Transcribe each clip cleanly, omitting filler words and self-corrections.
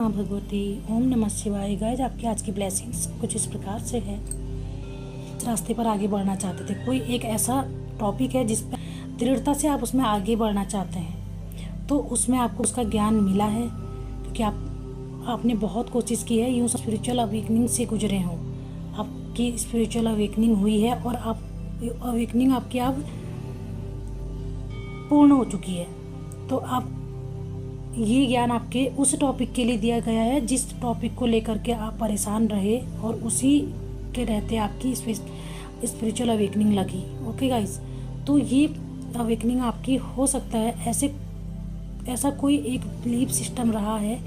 हाँ भगवती ओम नमः शिवाय। गाइस आपकी आज की ब्लेसिंग्स कुछ इस प्रकार से है। रास्ते पर आगे बढ़ना चाहते थे, कोई एक ऐसा टॉपिक है जिस पर दृढ़ता से आप उसमें आगे बढ़ना चाहते हैं, तो उसमें आपको उसका ज्ञान मिला है क्योंकि आपने बहुत कोशिश की है। यूँ स्पिरिचुअल अवेकनिंग से गुजरे हों, आपकी स्पिरिचुअल अवेकनिंग हुई है और आप अवेकनिंग आपकी अब पूर्ण हो चुकी है। तो आप ये ज्ञान आपके उस टॉपिक के लिए दिया गया है जिस टॉपिक को लेकर के आप परेशान रहे और उसी के रहते आपकी स्पिरिचुअल अवेकनिंग लगी। ओके गाइस, तो ये अवेकनिंग आपकी हो सकता है ऐसा कोई एक बिलीफ सिस्टम रहा है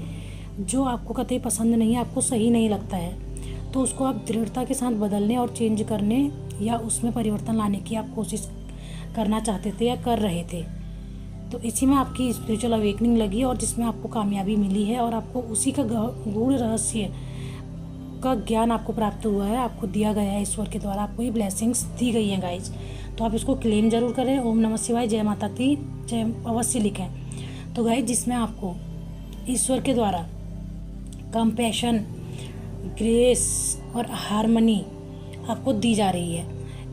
जो आपको कतई पसंद नहीं, आपको सही नहीं लगता है, तो उसको आप दृढ़ता के साथ बदलने और चेंज करने या उसमें परिवर्तन लाने की आप कोशिश करना चाहते थे या कर रहे थे। तो इसी में आपकी स्पिरिचुअल अवेकनिंग लगी और जिसमें आपको कामयाबी मिली है और आपको उसी का गूढ़ रहस्य का ज्ञान आपको प्राप्त हुआ है, आपको दिया गया है ईश्वर के द्वारा, आपको ये ब्लेसिंग्स दी गई हैं गाइज। तो आप इसको क्लेम जरूर करें। ओम नमः शिवाय, जय माता दी जय अवश्य लिखें। तो गाइज जिसमें आपको ईश्वर के द्वारा कंपैशन, ग्रेस और हारमनी आपको दी जा रही है।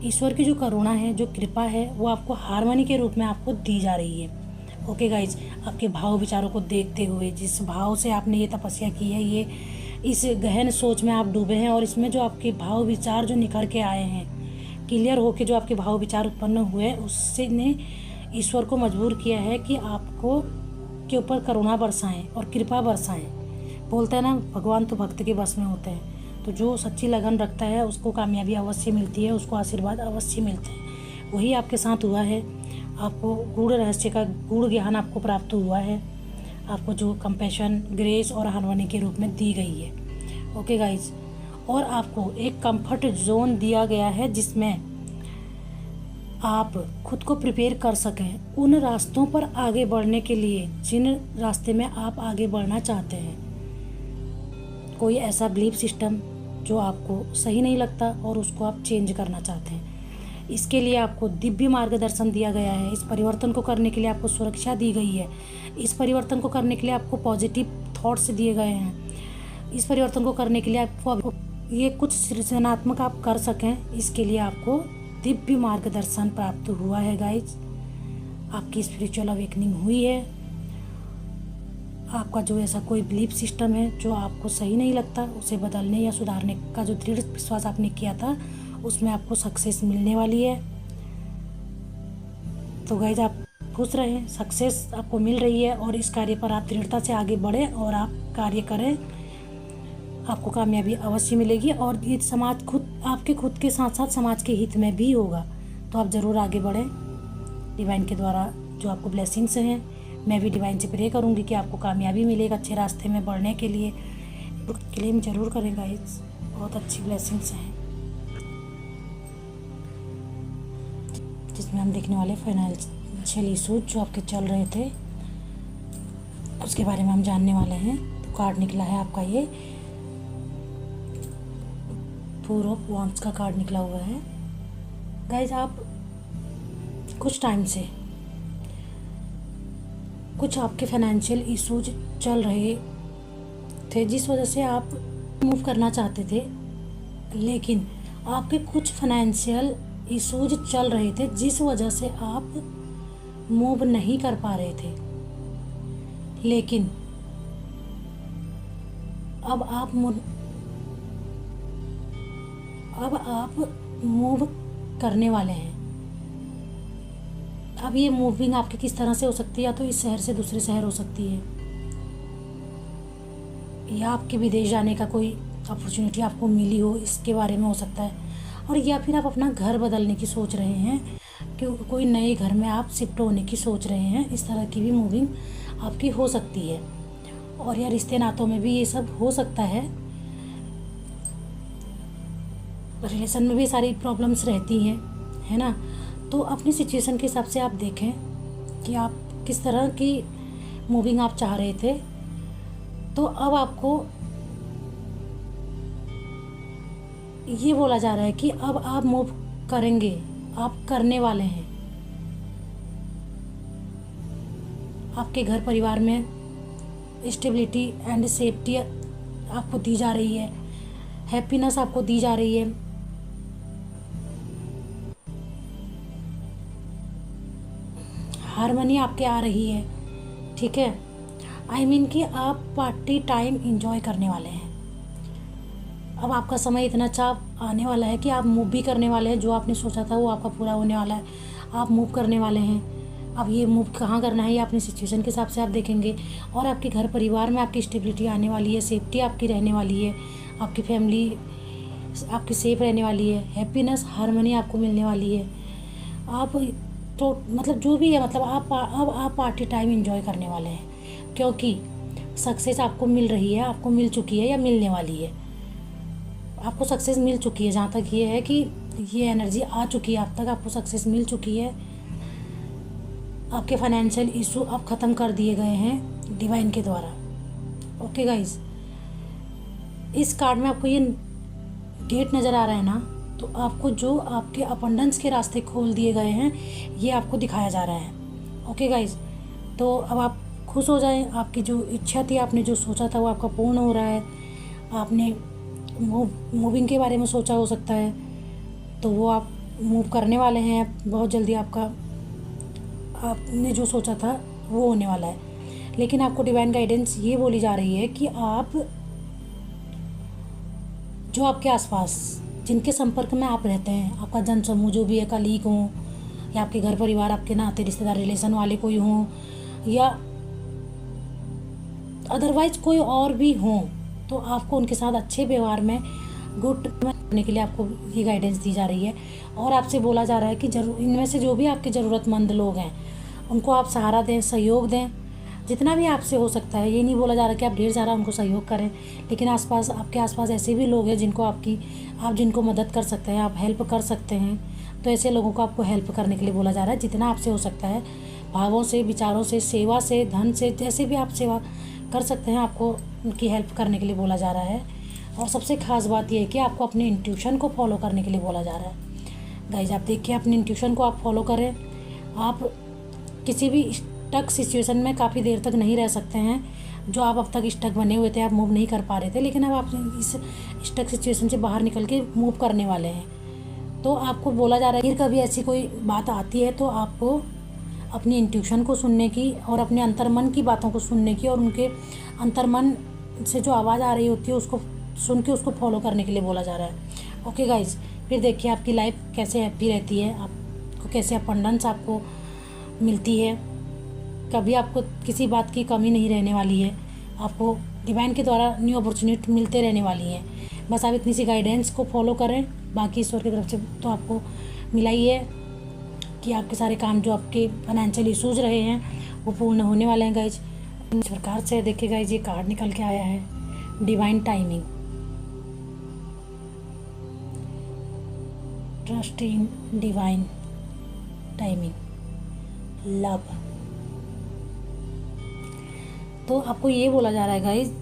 ईश्वर की जो करुणा है, जो कृपा है, वो आपको हारमनी के रूप में आपको दी जा रही है। ओके गाइज, आपके भाव विचारों को देखते हुए, जिस भाव से आपने ये तपस्या की है, ये इस गहन सोच में आप डूबे हैं और इसमें जो आपके भाव विचार जो निखर के आए हैं, क्लियर होके जो आपके भाव विचार उत्पन्न हुए, उससे ने ईश्वर को मजबूर किया है कि आपको के ऊपर करुणा बरसाएं और कृपा बरसाएं। बोलते हैं ना, भगवान तो भक्त के बस में होते हैं। तो जो सच्ची लगन रखता है उसको कामयाबी अवश्य मिलती है, उसको आशीर्वाद अवश्य मिलते हैं। वही आपके साथ हुआ है। आपको गूढ़ रहस्य का गूढ़ ज्ञान आपको प्राप्त हुआ है, आपको जो कंपैशन, ग्रेस और हारमनी के रूप में दी गई है। ओके गाइज, और आपको एक कंफर्ट जोन दिया गया है जिसमें आप खुद को प्रिपेयर कर सकें उन रास्तों पर आगे बढ़ने के लिए जिन रास्ते में आप आगे बढ़ना चाहते हैं। कोई ऐसा बिलीफ सिस्टम जो आपको सही नहीं लगता और उसको आप चेंज करना चाहते हैं, इसके लिए आपको दिव्य मार्गदर्शन दिया गया है। इस परिवर्तन को करने के लिए आपको सुरक्षा दी गई है। इस परिवर्तन को करने के लिए आपको पॉजिटिव थॉट्स दिए गए हैं। इस परिवर्तन को करने के लिए आपको ये कुछ सृजनात्मक आप कर सकें, इसके लिए आपको दिव्य मार्गदर्शन प्राप्त हुआ है गाइज। आपकी स्पिरिचुअल अवेकनिंग हुई है। आपका जो ऐसा कोई बिलीफ सिस्टम है जो आपको सही नहीं लगता, उसे बदलने या सुधारने का जो दृढ़ विश्वास आपने किया था, उसमें आपको सक्सेस मिलने वाली है। तो गाइज आप खुश रहें, सक्सेस आपको मिल रही है और इस कार्य पर आप दृढ़ता से आगे बढ़ें और आप कार्य करें, आपको कामयाबी अवश्य मिलेगी और ये समाज आपके खुद के साथ साथ समाज के हित में भी होगा। तो आप ज़रूर आगे बढ़ें डिवाइन के द्वारा जो आपको ब्लेसिंग्स हैं। मैं भी डिवाइन से प्रे करूँगी कि आपको कामयाबी मिलेगा अच्छे रास्ते में बढ़ने के लिए। क्लेम जरूर करें गाइज, बहुत अच्छी ब्लेसिंग्स हैं जिसमें हम देखने वाले फाइनेंशियल इशूज जो आपके चल रहे थे उसके बारे में हम जानने वाले हैं। तो कार्ड निकला है आपका ये फोर ऑफ वांड्स का कार्ड निकला हुआ है। गाइज आप कुछ टाइम से कुछ आपके फाइनेंशियल इशूज चल रहे थे जिस वजह से आप मूव करना चाहते थे, लेकिन आपके कुछ फाइनेंशियल इशूज चल रहे थे जिस वजह से आप मूव नहीं कर पा रहे थे। लेकिन अब आप मूव करने वाले हैं। अब ये मूविंग आपके किस तरह से हो सकती है, या तो इस शहर से दूसरे शहर हो सकती है, या आपके विदेश जाने का कोई अपॉर्चुनिटी आपको मिली हो, इसके बारे में हो सकता है। और या फिर आप अपना घर बदलने की सोच रहे हैं कि कोई नए घर में आप शिफ्ट होने की सोच रहे हैं। इस तरह की भी मूविंग आपकी हो सकती है। और या रिश्ते नातों में भी ये सब हो सकता है। रिलेशन में भी सारी प्रॉब्लम्स रहती हैं, है ना। तो अपनी सिचुएशन के हिसाब से आप देखें कि आप किस तरह की मूविंग आप चाह रहे थे। तो अब आपको ये बोला जा रहा है कि अब आप मूव करेंगे, आप करने वाले हैं। आपके घर परिवार में स्टेबिलिटी एंड सेफ्टी आपको दी जा रही है, हैप्पीनेस आपको दी जा रही है। हारमनी आपके आ रही है, ठीक है। आई मीन कि आप पार्टी टाइम इंजॉय करने वाले हैं। अब आपका समय इतना अच्छा आने वाला है कि आप मूव भी करने वाले हैं। जो आपने सोचा था वो आपका पूरा होने वाला है, आप मूव करने वाले हैं। अब ये मूव कहाँ करना है ये अपनी सिचुएशन के हिसाब से आप देखेंगे। और आपके घर परिवार में आपकी स्टेबिलिटी आने वाली है, सेफ्टी आपकी रहने वाली है, आपकी फैमिली आपकी सेफ रहने वाली है, हैप्पीनेस हारमनी आपको मिलने वाली है। आप तो मतलब जो भी है, मतलब आप पार्टी टाइम इंजॉय करने वाले हैं, क्योंकि सक्सेस आपको मिल रही है, आपको मिल चुकी है या मिलने वाली है। आपको सक्सेस मिल चुकी है, जहाँ तक ये है कि ये एनर्जी आ चुकी है आप तक, आपको सक्सेस मिल चुकी है। आपके फाइनेंशियल इशू अब ख़त्म कर दिए गए हैं डिवाइन के द्वारा। ओके गाइज, इस कार्ड में आपको ये डेट नज़र आ रहा है ना, तो आपको जो आपके अबंडेंस के रास्ते खोल दिए गए हैं ये आपको दिखाया जा रहा है। ओके गाइज, तो अब आप खुश हो जाएं। आपकी जो इच्छा थी, आपने जो सोचा था वो आपका पूर्ण हो रहा है। आपने मूविंग के बारे में सोचा हो सकता है, तो वो आप मूव करने वाले हैं बहुत जल्दी। आपने जो सोचा था वो होने वाला है। लेकिन आपको डिवाइन गाइडेंस ये बोली जा रही है कि आप जो आपके आसपास जिनके संपर्क में आप रहते हैं, आपका जन समूह जो भी है, कलीग हों या आपके घर परिवार, आपके नाते रिश्तेदार रिलेशन वाले कोई हों या अदरवाइज कोई और भी हों, तो आपको उनके साथ अच्छे व्यवहार में गुड करने के लिए आपको ये गाइडेंस दी जा रही है। और आपसे बोला जा रहा है कि इनमें से जो भी आपके ज़रूरतमंद लोग हैं उनको आप सहारा दें, सहयोग दें, जितना भी आपसे हो सकता है। ये नहीं बोला जा रहा कि आप ढेर सारा उनको सहयोग करें, लेकिन आपके आसपास ऐसे भी लोग हैं आप जिनको मदद कर सकते हैं, आप हेल्प कर सकते हैं। तो ऐसे लोगों को आपको हेल्प करने के लिए बोला जा रहा है, जितना आपसे हो सकता है, भावों से, विचारों से, सेवा से, धन से, जैसे भी आप सेवा कर सकते हैं आपको उनकी हेल्प करने के लिए बोला जा रहा है। और सबसे ख़ास बात यह है कि आपको अपने इंट्यूशन को फॉलो करने के लिए बोला जा रहा है। गाइज, आप देखिए, अपने इंट्यूशन को आप फॉलो करें। आप किसी भी स्टक सिचुएशन में काफ़ी देर तक नहीं रह सकते हैं। जो आप अब तक स्टक बने हुए थे, आप मूव नहीं कर पा रहे थे, लेकिन अब आप इस स्टक सिचुएशन से बाहर निकल के मूव करने वाले हैं। तो आपको बोला जा रहा है कि कभी ऐसी कोई बात आती है तो आपको अपनी इंट्यूशन को सुनने की और अपने अंतर्मन की बातों को सुनने की और उनके अंतर्मन से जो आवाज़ आ रही होती है उसको सुन के उसको फॉलो करने के लिए बोला जा रहा है। ओके गाइज, फिर देखिए आपकी लाइफ कैसे हैप्पी रहती है, आपको कैसे अबंडेंस आपको मिलती है। कभी आपको किसी बात की कमी नहीं रहने वाली है। आपको डिवाइन के द्वारा न्यू अपॉर्चुनिटी मिलते रहने वाली है। बस आप इतनी सी गाइडेंस को फॉलो करें। बाकी ईश्वर की तरफ से तो आपको मिला ही है कि आपके सारे काम जो आपके फाइनेंशियल इश्यूज रहे हैं वो पूर्ण होने वाले हैं। गाइज, इस प्रकार से देखिए गाइज, ये कार्ड निकल के आया है divine timing, trust in divine timing, love. तो आपको ये बोला जा रहा है गाइज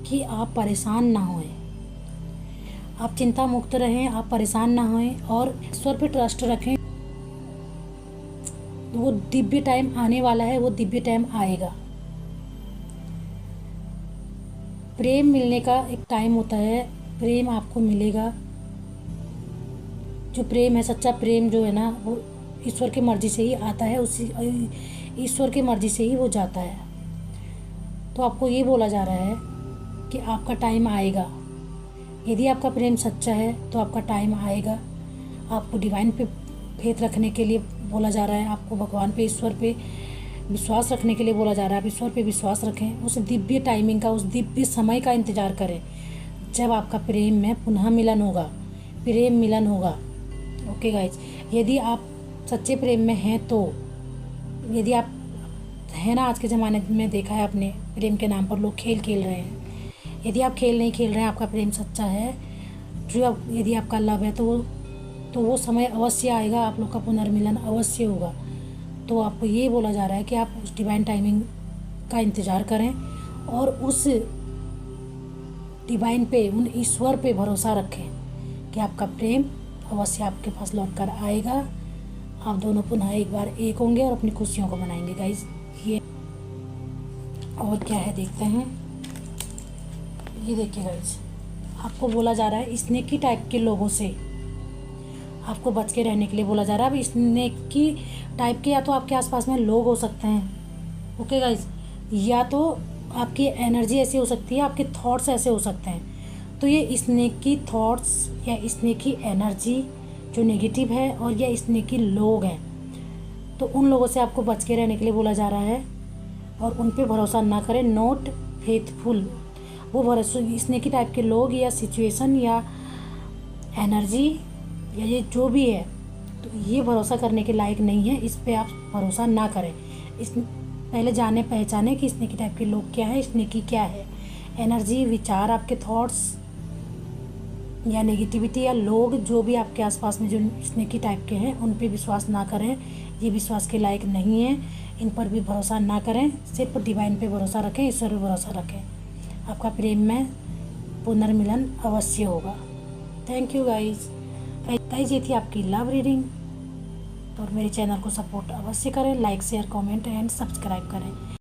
कि आप परेशान ना होएं, आप चिंता मुक्त रहें, आप परेशान ना होएं और ईश्वर पे ट्रस्ट रखें। वो दिव्य टाइम आने वाला है, वो दिव्य टाइम आएगा। प्रेम मिलने का एक टाइम होता है, प्रेम आपको मिलेगा। जो प्रेम है, सच्चा प्रेम जो है ना, वो ईश्वर की मर्जी से ही आता है, उसी ईश्वर की मर्जी से ही वो जाता है। तो आपको ये बोला जा रहा है कि आपका टाइम आएगा। यदि आपका प्रेम सच्चा है तो आपका टाइम आएगा। आपको डिवाइन पे फेथ रखने के लिए बोला जा रहा है, आपको भगवान पे, ईश्वर पे विश्वास रखने के लिए बोला जा रहा है। आप ईश्वर पे विश्वास रखें, उस दिव्य टाइमिंग का, उस दिव्य समय का इंतज़ार करें जब आपका प्रेम में पुनः मिलन होगा, प्रेम मिलन होगा। ओके गाइज, यदि आप सच्चे प्रेम में हैं तो, यदि आप है ना, आज के ज़माने में देखा है आपने, प्रेम के नाम पर लोग खेल खेल रहे हैं। यदि आप खेल नहीं खेल रहे हैं, आपका प्रेम सच्चा है, यदि आपका लव है, तो वो समय अवश्य आएगा, आप लोग का पुनर्मिलन अवश्य होगा। तो आपको ये बोला जा रहा है कि आप उस डिवाइन टाइमिंग का इंतज़ार करें और उस डिवाइन पे, उन ईश्वर पे भरोसा रखें कि आपका प्रेम अवश्य आपके पास लौट कर आएगा। आप दोनों पुनः एक बार एक होंगे और अपनी खुशियों को मनाएंगे गाइज। ये और क्या है देखते हैं। ये देखिए गाइस, आपको बोला जा रहा है स्नेकी टाइप के लोगों से आपको बच के रहने के लिए बोला जा रहा है। अब स्नेकी टाइप के या तो आपके आसपास में लोग हो सकते हैं, ओके गाइस, या तो आपकी एनर्जी ऐसी हो सकती है, आपके थॉट्स ऐसे हो सकते हैं। तो ये स्नेकी थॉट्स या स्नेकी एनर्जी जो नेगेटिव है और या स्नेकी लोग हैं, तो उन लोगों से आपको बच के रहने के लिए बोला जा रहा है और उन पे भरोसा ना करें। नॉट फेथफुल, वो भरोसा स्नेकी टाइप के लोग या सिचुएशन या एनर्जी या ये जो भी है, तो ये भरोसा करने के लायक नहीं है, इस पे आप भरोसा ना करें। इस पहले जाने पहचाने कि स्नेकी टाइप के लोग क्या है, स्नेकी क्या है। एनर्जी, विचार, आपके थॉट्स या नेगेटिविटी या लोग जो भी आपके आसपास में जो स्नेकी टाइप के हैं, उन पे विश्वास ना करें, ये विश्वास के लायक नहीं है, इन पर भी भरोसा ना करें। सिर्फ डिवाइन पे भरोसा रखें, ईश्वर पे भरोसा रखें। आपका प्रेम में पुनर्मिलन अवश्य होगा। Thank you guys. ये थी आपकी लव रीडिंग, और मेरे चैनल को सपोर्ट अवश्य करें, like share comment and subscribe करें।